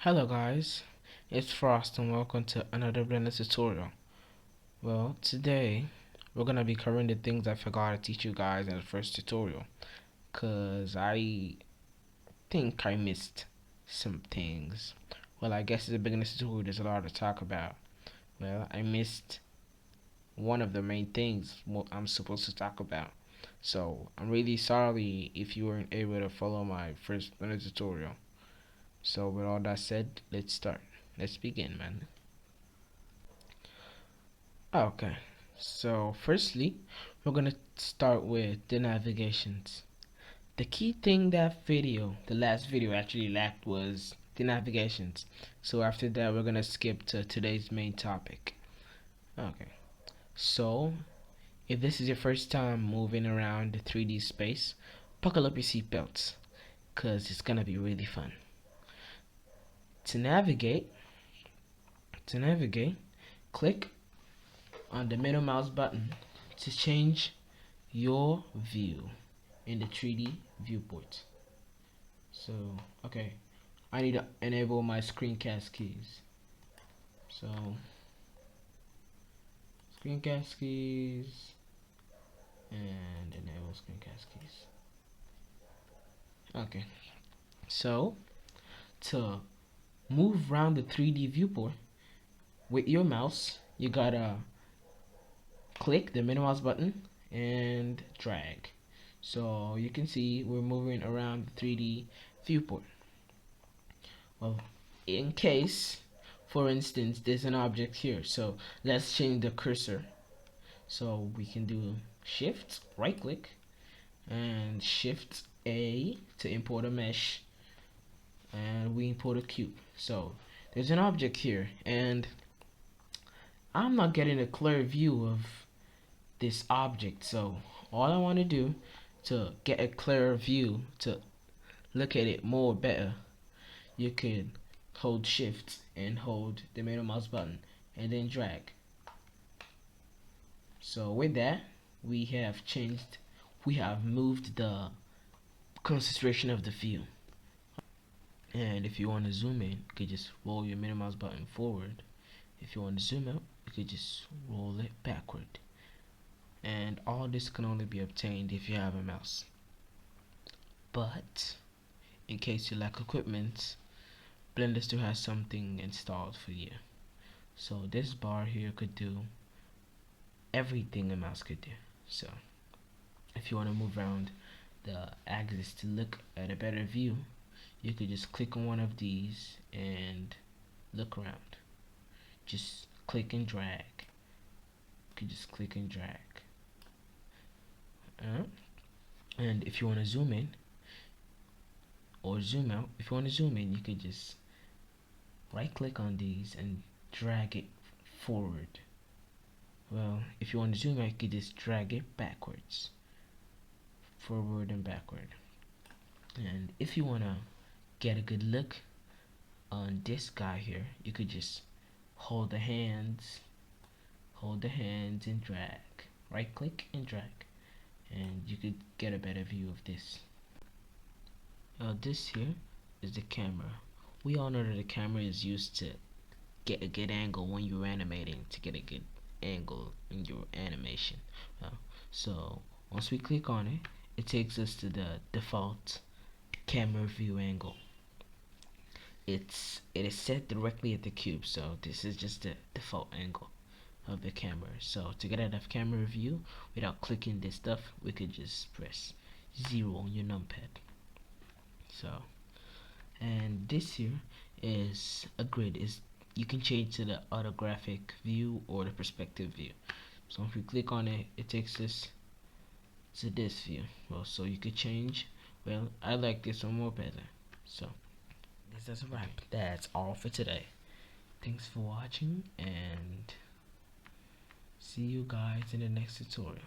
Hello guys, it's Frost and welcome to another Blender tutorial. Well, today we're gonna be covering the things I forgot to teach you guys in the first tutorial, cause I think I missed some things. Well, I guess it's a beginner tutorial. There's a lot to talk about. Well, I missed one of the main things what I'm supposed to talk about. So I'm really sorry if you weren't able to follow my first Blender tutorial. So with all that said, let's start. Let's begin, man. Okay, so firstly, we're gonna start with the navigations. The key thing that the last video actually lacked was the navigations. So after that, we're gonna skip to today's main topic. Okay, so if this is your first time moving around the 3D space, buckle up your seatbelts, cause it's gonna be really fun. To navigate, click on the middle mouse button to change your view in the 3D viewport. So, okay, I need to enable my screencast keys. So, screencast keys and enable screencast keys. Okay, so to move around the 3D viewport with your mouse, you gotta click the middle mouse button and drag. So you can see we're moving around the 3D viewport. Well, in case, for instance, there's an object here, so let's change the cursor. So we can do shift right click and shift A to import a mesh, and we import a cube. So there's an object here, and I'm not getting a clear view of this object. So all I want to do to get a clearer view, to look at it more better, you could hold shift and hold the middle mouse button and then drag. So with that, we have moved the concentration of the view. And if you want to zoom in, you could just roll your middle mouse button forward. If you want to zoom out, you could just roll it backward. And all this can only be obtained if you have a mouse. But in case you lack equipment, Blender still has something installed for you. So this bar here could do everything a mouse could do. So if you want to move around the axis to look at a better view, you could just click on one of these and look around. Just click and drag. You could just click and drag. And if you want to zoom in or zoom out, if you want to zoom in, you could just right click on these and drag it forward. Well, if you want to zoom out, you could just drag it backwards, forward and backward. And if you want to get a good look on this guy here, you could just hold the hands and drag, right click and drag, and you could get a better view of this. This here is the camera. We all know that the camera is used to get a good angle when you're animating, to get a good angle in your animation. So once we click on it, it takes us to the default camera view angle. It is set directly at the cube, so this is just the default angle of the camera. So to get out of camera view without clicking this stuff, we could just press 0 on your numpad. So, and this here is a grid. You can change to the orthographic view or the perspective view. So if we click on it, it takes us to this view. Well, so you could change. Well, I like this one more better. So that's a wrap. That's all for today. Thanks for watching, and see you guys in the next tutorial.